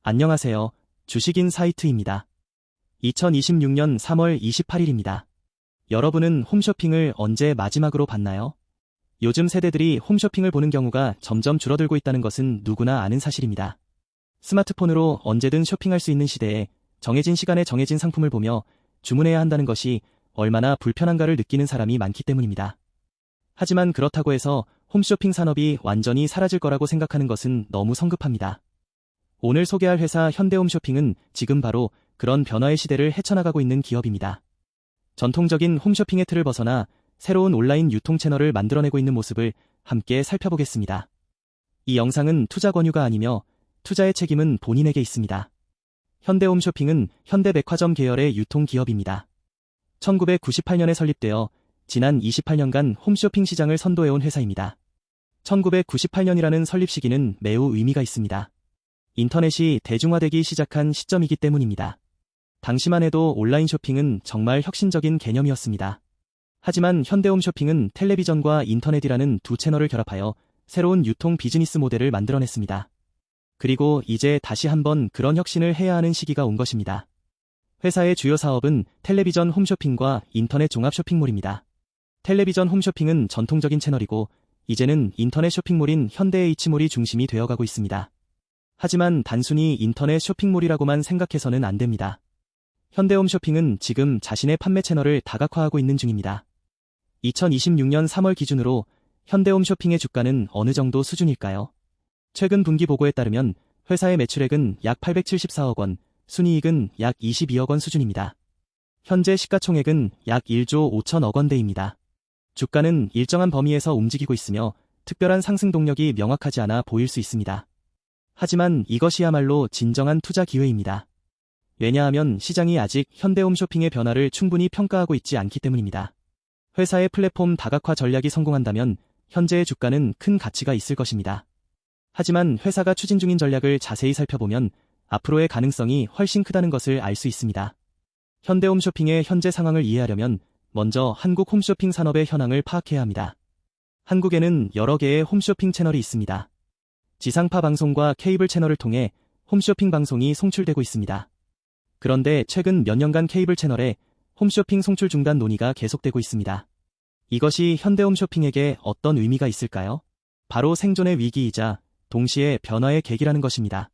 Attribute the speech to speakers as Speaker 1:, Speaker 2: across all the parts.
Speaker 1: 안녕하세요. 주식인 사이트입니다. 2026년 3월 28일입니다. 여러분은 홈쇼핑을 언제 마지막으로 봤나요? 요즘 세대들이 홈쇼핑을 보는 경우가 점점 줄어들고 있다는 것은 누구나 아는 사실입니다. 스마트폰으로 언제든 쇼핑할 수 있는 시대에 정해진 시간에 정해진 상품을 보며 주문해야 한다는 것이 얼마나 불편한가를 느끼는 사람이 많기 때문입니다. 하지만 그렇다고 해서 홈쇼핑 산업이 완전히 사라질 거라고 생각하는 것은 너무 성급합니다. 오늘 소개할 회사 현대홈쇼핑은 지금 바로 그런 변화의 시대를 헤쳐나가고 있는 기업입니다. 전통적인 홈쇼핑의 틀을 벗어나 새로운 온라인 유통 채널을 만들어내고 있는 모습을 함께 살펴보겠습니다. 이 영상은 투자 권유가 아니며 투자의 책임은 본인에게 있습니다. 현대홈쇼핑은 현대백화점 계열의 유통기업입니다. 1998년에 설립되어 지난 28년간 홈쇼핑 시장을 선도해온 회사입니다. 1998년이라는 설립 시기는 매우 의미가 있습니다. 인터넷이 대중화되기 시작한 시점이기 때문입니다. 당시만 해도 온라인 쇼핑은 정말 혁신적인 개념이었습니다. 하지만 현대홈쇼핑은 텔레비전과 인터넷이라는 두 채널을 결합하여 새로운 유통 비즈니스 모델을 만들어냈습니다. 그리고 이제 다시 한번 그런 혁신을 해야 하는 시기가 온 것입니다. 회사의 주요 사업은 텔레비전 홈쇼핑과 인터넷 종합 쇼핑몰입니다. 텔레비전 홈쇼핑은 전통적인 채널이고 이제는 인터넷 쇼핑몰인 현대H몰이 중심이 되어가고 있습니다. 하지만 단순히 인터넷 쇼핑몰이라고만 생각해서는 안 됩니다. 현대홈쇼핑은 지금 자신의 판매 채널을 다각화하고 있는 중입니다. 2026년 3월 기준으로 현대홈쇼핑의 주가는 어느 정도 수준일까요? 최근 분기 보고에 따르면 회사의 매출액은 약 874억 원, 순이익은 약 22억 원 수준입니다. 현재 시가총액은 약 1조 5천억 원대입니다. 주가는 일정한 범위에서 움직이고 있으며 특별한 상승 동력이 명확하지 않아 보일 수 있습니다. 하지만 이것이야말로 진정한 투자 기회입니다. 왜냐하면 시장이 아직 현대홈쇼핑의 변화를 충분히 평가하고 있지 않기 때문입니다. 회사의 플랫폼 다각화 전략이 성공한다면 현재의 주가는 큰 가치가 있을 것입니다. 하지만 회사가 추진 중인 전략을 자세히 살펴보면 앞으로의 가능성이 훨씬 크다는 것을 알 수 있습니다. 현대홈쇼핑의 현재 상황을 이해하려면 먼저 한국 홈쇼핑 산업의 현황을 파악해야 합니다. 한국에는 여러 개의 홈쇼핑 채널이 있습니다. 지상파 방송과 케이블 채널을 통해 홈쇼핑 방송이 송출되고 있습니다. 그런데 최근 몇 년간 케이블 채널에 홈쇼핑 송출 중단 논의가 계속되고 있습니다. 이것이 현대홈쇼핑에게 어떤 의미가 있을까요? 바로 생존의 위기이자 동시에 변화의 계기라는 것입니다.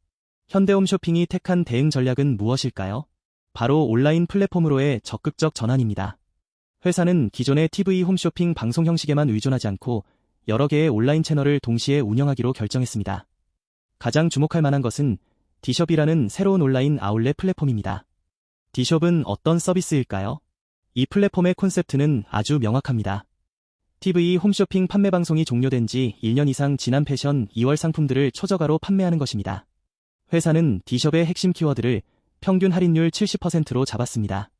Speaker 1: 현대홈쇼핑이 택한 대응 전략은 무엇일까요? 바로 온라인 플랫폼으로의 적극적 전환입니다. 회사는 기존의 TV 홈쇼핑 방송 형식에만 의존하지 않고 여러 개의 온라인 채널을 동시에 운영하기로 결정했습니다. 가장 주목할 만한 것은 디숍이라는 새로운 온라인 아울렛 플랫폼입니다. 디숍은 어떤 서비스일까요? 이 플랫폼의 콘셉트는 아주 명확합니다. TV 홈쇼핑 판매 방송이 종료된 지 1년 이상 지난 패션 2월 상품들을 초저가로 판매하는 것입니다. 회사는 디숍의 핵심 키워드를 평균 할인율 70%로 잡았습니다.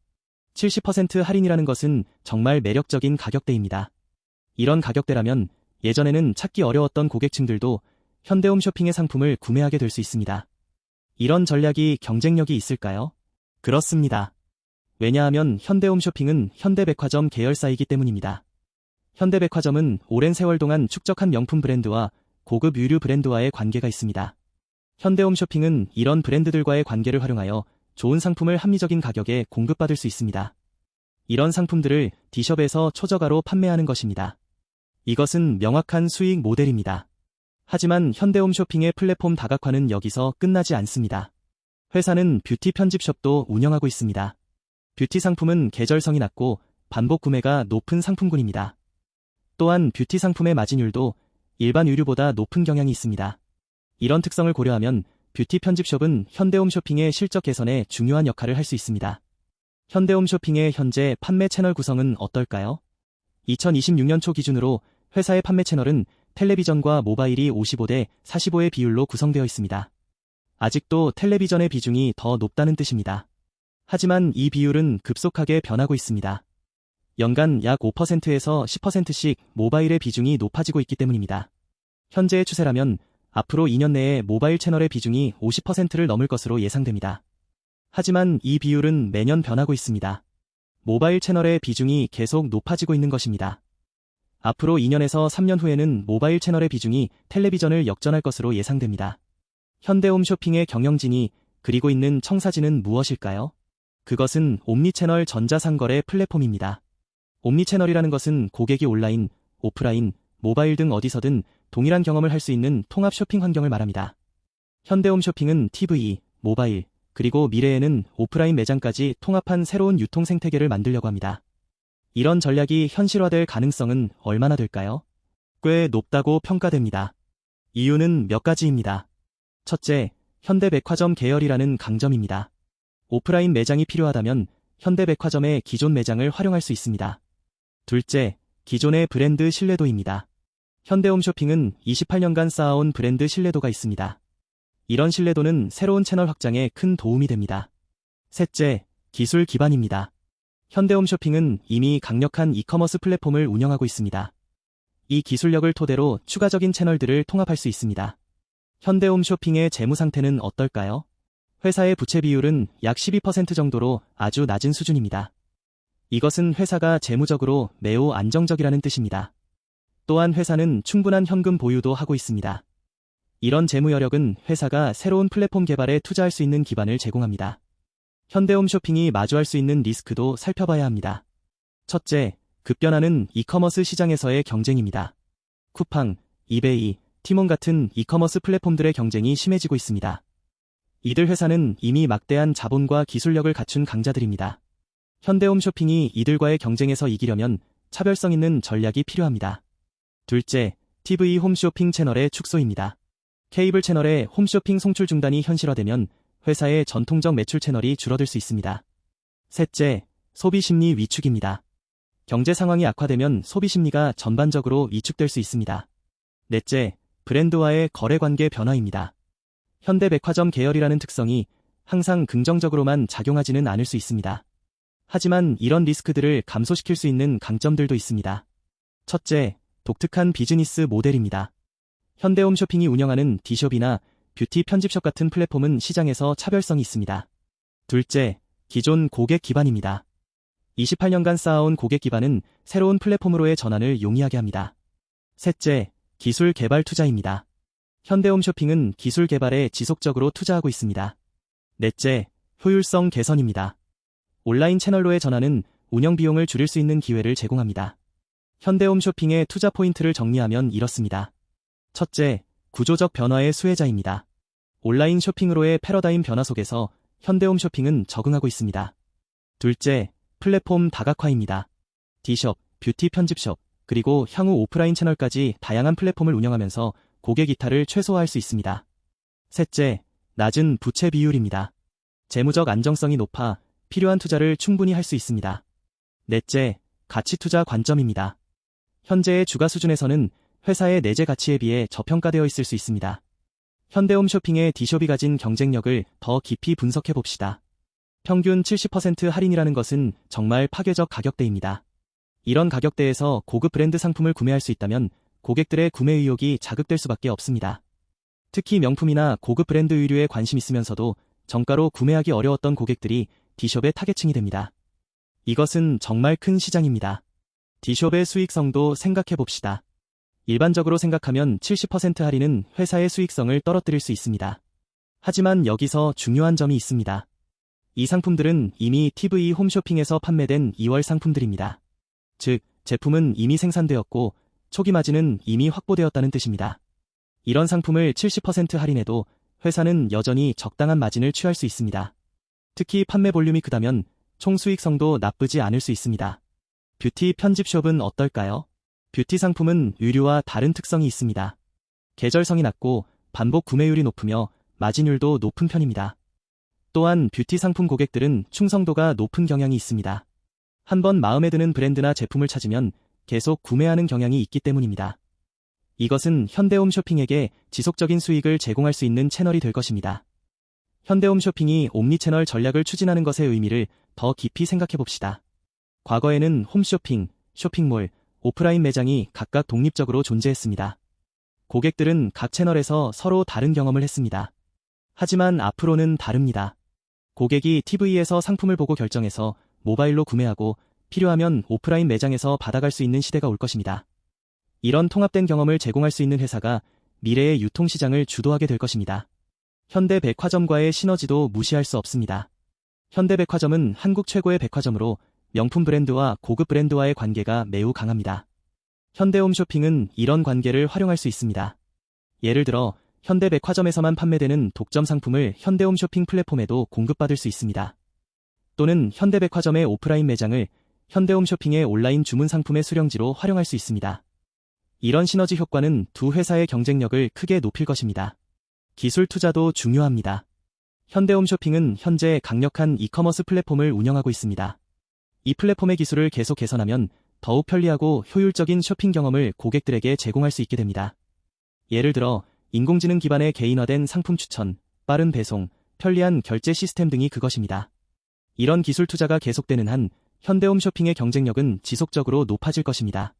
Speaker 1: 70% 할인이라는 것은 정말 매력적인 가격대입니다. 이런 가격대라면 예전에는 찾기 어려웠던 고객층들도 현대홈쇼핑의 상품을 구매하게 될 수 있습니다. 이런 전략이 경쟁력이 있을까요? 그렇습니다. 왜냐하면 현대홈쇼핑은 현대백화점 계열사이기 때문입니다. 현대백화점은 오랜 세월 동안 축적한 명품 브랜드와 고급 유류 브랜드와의 관계가 있습니다. 현대홈쇼핑은 이런 브랜드들과의 관계를 활용하여 좋은 상품을 합리적인 가격에 공급받을 수 있습니다. 이런 상품들을 디숍에서 초저가로 판매하는 것입니다. 이것은 명확한 수익 모델입니다. 하지만 현대홈쇼핑의 플랫폼 다각화는 여기서 끝나지 않습니다. 회사는 뷰티 편집숍도 운영하고 있습니다. 뷰티 상품은 계절성이 낮고 반복 구매가 높은 상품군입니다. 또한 뷰티 상품의 마진율도 일반 의류보다 높은 경향이 있습니다. 이런 특성을 고려하면 뷰티 편집숍은 현대홈쇼핑의 실적 개선에 중요한 역할을 할 수 있습니다. 현대홈쇼핑의 현재 판매 채널 구성은 어떨까요? 2026년 초 기준으로 회사의 판매 채널은 텔레비전과 모바일이 55대 45의 비율로 구성되어 있습니다. 아직도 텔레비전의 비중이 더 높다는 뜻입니다. 하지만 이 비율은 급속하게 변하고 있습니다. 연간 약 5%에서 10%씩 모바일의 비중이 높아지고 있기 때문입니다. 현재의 추세라면 앞으로 2년 내에 모바일 채널의 비중이 50%를 넘을 것으로 예상됩니다. 하지만 이 비율은 매년 변하고 있습니다. 모바일 채널의 비중이 계속 높아지고 있는 것입니다. 앞으로 2년에서 3년 후에는 모바일 채널의 비중이 텔레비전을 역전할 것으로 예상됩니다. 현대홈쇼핑의 경영진이 그리고 있는 청사진은 무엇일까요? 그것은 옴니채널 전자상거래 플랫폼입니다. 옴니채널이라는 것은 고객이 온라인, 오프라인, 모바일 등 어디서든 동일한 경험을 할 수 있는 통합 쇼핑 환경을 말합니다. 현대홈쇼핑은 TV, 모바일, 그리고 미래에는 오프라인 매장까지 통합한 새로운 유통 생태계를 만들려고 합니다. 이런 전략이 현실화될 가능성은 얼마나 될까요? 꽤 높다고 평가됩니다. 이유는 몇 가지입니다. 첫째, 현대백화점 계열이라는 강점입니다. 오프라인 매장이 필요하다면 현대백화점의 기존 매장을 활용할 수 있습니다. 둘째, 기존의 브랜드 신뢰도입니다. 현대홈쇼핑은 28년간 쌓아온 브랜드 신뢰도가 있습니다. 이런 신뢰도는 새로운 채널 확장에 큰 도움이 됩니다. 셋째, 기술 기반입니다. 현대홈쇼핑은 이미 강력한 이커머스 플랫폼을 운영하고 있습니다. 이 기술력을 토대로 추가적인 채널들을 통합할 수 있습니다. 현대홈쇼핑의 재무 상태는 어떨까요? 회사의 부채 비율은 약 12% 정도로 아주 낮은 수준입니다. 이것은 회사가 재무적으로 매우 안정적이라는 뜻입니다. 또한 회사는 충분한 현금 보유도 하고 있습니다. 이런 재무 여력은 회사가 새로운 플랫폼 개발에 투자할 수 있는 기반을 제공합니다. 현대홈쇼핑이 마주할 수 있는 리스크도 살펴봐야 합니다. 첫째, 급변하는 이커머스 시장에서의 경쟁입니다. 쿠팡, 이베이, 티몬 같은 이커머스 플랫폼들의 경쟁이 심해지고 있습니다. 이들 회사는 이미 막대한 자본과 기술력을 갖춘 강자들입니다. 현대홈쇼핑이 이들과의 경쟁에서 이기려면 차별성 있는 전략이 필요합니다. 둘째, TV 홈쇼핑 채널의 축소입니다. 케이블 채널의 홈쇼핑 송출 중단이 현실화되면 회사의 전통적 매출 채널이 줄어들 수 있습니다. 셋째, 소비 심리 위축입니다. 경제 상황이 악화되면 소비 심리가 전반적으로 위축될 수 있습니다. 넷째, 브랜드와의 거래 관계 변화입니다. 현대백화점 계열이라는 특성이 항상 긍정적으로만 작용하지는 않을 수 있습니다. 하지만 이런 리스크들을 감소시킬 수 있는 강점들도 있습니다. 첫째, 독특한 비즈니스 모델입니다. 현대홈쇼핑이 운영하는 디숍이나 뷰티 편집숍 같은 플랫폼은 시장에서 차별성이 있습니다. 둘째, 기존 고객 기반입니다. 28년간 쌓아온 고객 기반은 새로운 플랫폼으로의 전환을 용이하게 합니다. 셋째, 기술 개발 투자입니다. 현대홈쇼핑은 기술 개발에 지속적으로 투자하고 있습니다. 넷째, 효율성 개선입니다. 온라인 채널로의 전환은 운영 비용을 줄일 수 있는 기회를 제공합니다. 현대홈쇼핑의 투자 포인트를 정리하면 이렇습니다. 첫째, 구조적 변화의 수혜자입니다. 온라인 쇼핑으로의 패러다임 변화 속에서 현대홈쇼핑은 적응하고 있습니다. 둘째, 플랫폼 다각화입니다. 디숍, 뷰티 편집숍, 그리고 향후 오프라인 채널까지 다양한 플랫폼을 운영하면서 고객 이탈을 최소화할 수 있습니다. 셋째, 낮은 부채 비율입니다. 재무적 안정성이 높아 필요한 투자를 충분히 할 수 있습니다. 넷째, 가치 투자 관점입니다. 현재의 주가 수준에서는 회사의 내재 가치에 비해 저평가되어 있을 수 있습니다. 현대홈쇼핑의 디숍이 가진 경쟁력을 더 깊이 분석해 봅시다. 평균 70% 할인이라는 것은 정말 파괴적 가격대입니다. 이런 가격대에서 고급 브랜드 상품을 구매할 수 있다면 고객들의 구매 의욕이 자극될 수밖에 없습니다. 특히 명품이나 고급 브랜드 의류에 관심 있으면서도 정가로 구매하기 어려웠던 고객들이 디숍의 타겟층이 됩니다. 이것은 정말 큰 시장입니다. 디숍의 수익성도 생각해 봅시다. 일반적으로 생각하면 70% 할인은 회사의 수익성을 떨어뜨릴 수 있습니다. 하지만 여기서 중요한 점이 있습니다. 이 상품들은 이미 TV 홈쇼핑에서 판매된 2월 상품들입니다. 즉, 제품은 이미 생산되었고 초기 마진은 이미 확보되었다는 뜻입니다. 이런 상품을 70% 할인해도 회사는 여전히 적당한 마진을 취할 수 있습니다. 특히 판매 볼륨이 크다면 총 수익성도 나쁘지 않을 수 있습니다. 뷰티 편집숍은 어떨까요? 뷰티 상품은 의류와 다른 특성이 있습니다. 계절성이 낮고 반복 구매율이 높으며 마진율도 높은 편입니다. 또한 뷰티 상품 고객들은 충성도가 높은 경향이 있습니다. 한번 마음에 드는 브랜드나 제품을 찾으면 계속 구매하는 경향이 있기 때문입니다. 이것은 현대홈쇼핑에게 지속적인 수익을 제공할 수 있는 채널이 될 것입니다. 현대홈쇼핑이 옴니채널 전략을 추진하는 것의 의미를 더 깊이 생각해 봅시다. 과거에는 홈쇼핑, 쇼핑몰, 오프라인 매장이 각각 독립적으로 존재했습니다. 고객들은 각 채널에서 서로 다른 경험을 했습니다. 하지만 앞으로는 다릅니다. 고객이 TV에서 상품을 보고 결정해서 모바일로 구매하고 필요하면 오프라인 매장에서 받아갈 수 있는 시대가 올 것입니다. 이런 통합된 경험을 제공할 수 있는 회사가 미래의 유통시장을 주도하게 될 것입니다. 현대백화점과의 시너지도 무시할 수 없습니다. 현대백화점은 한국 최고의 백화점으로 명품 브랜드와 고급 브랜드와의 관계가 매우 강합니다. 현대홈쇼핑은 이런 관계를 활용할 수 있습니다. 예를 들어 현대백화점에서만 판매되는 독점 상품을 현대홈쇼핑 플랫폼에도 공급받을 수 있습니다. 또는 현대백화점의 오프라인 매장을 현대홈쇼핑의 온라인 주문 상품의 수령지로 활용할 수 있습니다. 이런 시너지 효과는 두 회사의 경쟁력을 크게 높일 것입니다. 기술 투자도 중요합니다. 현대홈쇼핑은 현재 강력한 이커머스 플랫폼을 운영하고 있습니다. 이 플랫폼의 기술을 계속 개선하면 더욱 편리하고 효율적인 쇼핑 경험을 고객들에게 제공할 수 있게 됩니다. 예를 들어 인공지능 기반의 개인화된 상품 추천, 빠른 배송, 편리한 결제 시스템 등이 그것입니다. 이런 기술 투자가 계속되는 한 현대홈쇼핑의 경쟁력은 지속적으로 높아질 것입니다.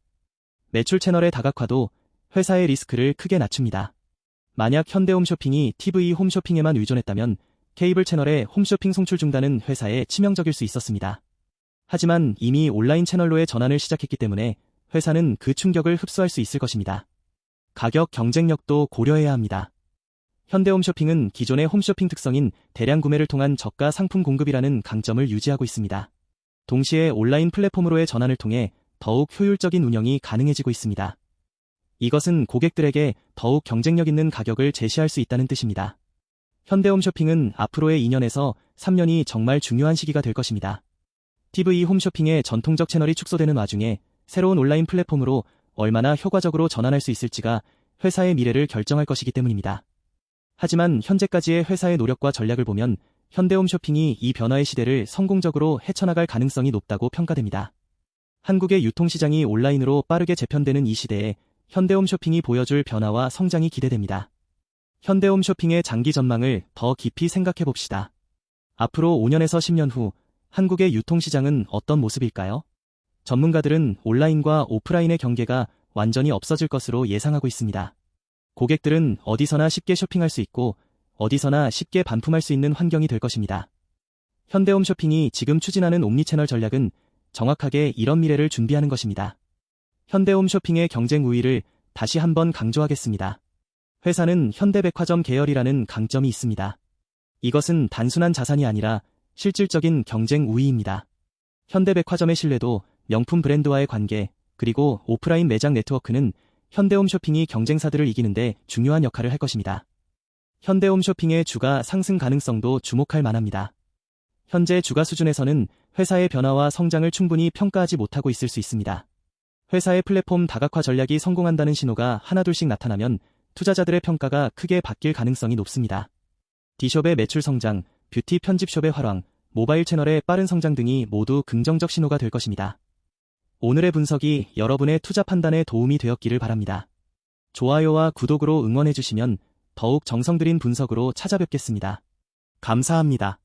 Speaker 1: 매출 채널의 다각화도 회사의 리스크를 크게 낮춥니다. 만약 현대홈쇼핑이 TV 홈쇼핑에만 의존했다면 케이블 채널의 홈쇼핑 송출 중단은 회사에 치명적일 수 있었습니다. 하지만 이미 온라인 채널로의 전환을 시작했기 때문에 회사는 그 충격을 흡수할 수 있을 것입니다. 가격 경쟁력도 고려해야 합니다. 현대홈쇼핑은 기존의 홈쇼핑 특성인 대량 구매를 통한 저가 상품 공급이라는 강점을 유지하고 있습니다. 동시에 온라인 플랫폼으로의 전환을 통해 더욱 효율적인 운영이 가능해지고 있습니다. 이것은 고객들에게 더욱 경쟁력 있는 가격을 제시할 수 있다는 뜻입니다. 현대홈쇼핑은 앞으로의 2년에서 3년이 정말 중요한 시기가 될 것입니다. TV 홈쇼핑의 전통적 채널이 축소되는 와중에 새로운 온라인 플랫폼으로 얼마나 효과적으로 전환할 수 있을지가 회사의 미래를 결정할 것이기 때문입니다. 하지만 현재까지의 회사의 노력과 전략을 보면 현대홈쇼핑이 이 변화의 시대를 성공적으로 헤쳐나갈 가능성이 높다고 평가됩니다. 한국의 유통시장이 온라인으로 빠르게 재편되는 이 시대에 현대홈쇼핑이 보여줄 변화와 성장이 기대됩니다. 현대홈쇼핑의 장기 전망을 더 깊이 생각해 봅시다. 앞으로 5년에서 10년 후 한국의 유통시장은 어떤 모습일까요? 전문가들은 온라인과 오프라인의 경계가 완전히 없어질 것으로 예상하고 있습니다. 고객들은 어디서나 쉽게 쇼핑할 수 있고 어디서나 쉽게 반품할 수 있는 환경이 될 것입니다. 현대홈쇼핑이 지금 추진하는 옴니채널 전략은 정확하게 이런 미래를 준비하는 것입니다. 현대홈쇼핑의 경쟁 우위를 다시 한번 강조하겠습니다. 회사는 현대백화점 계열이라는 강점이 있습니다. 이것은 단순한 자산이 아니라 실질적인 경쟁 우위입니다. 현대백화점의 신뢰도, 명품 브랜드와의 관계, 그리고 오프라인 매장 네트워크는 현대홈쇼핑이 경쟁사들을 이기는데 중요한 역할을 할 것입니다. 현대홈쇼핑의 주가 상승 가능성도 주목할 만합니다. 현재 주가 수준에서는 회사의 변화와 성장을 충분히 평가하지 못하고 있을 수 있습니다. 회사의 플랫폼 다각화 전략이 성공한다는 신호가 하나둘씩 나타나면 투자자들의 평가가 크게 바뀔 가능성이 높습니다. D숍의 매출 성장, 뷰티 편집숍의 활황, 모바일 채널의 빠른 성장 등이 모두 긍정적 신호가 될 것입니다. 오늘의 분석이 여러분의 투자 판단에 도움이 되었기를 바랍니다. 좋아요와 구독으로 응원해주시면 더욱 정성 들인 분석으로 찾아뵙겠습니다. 감사합니다.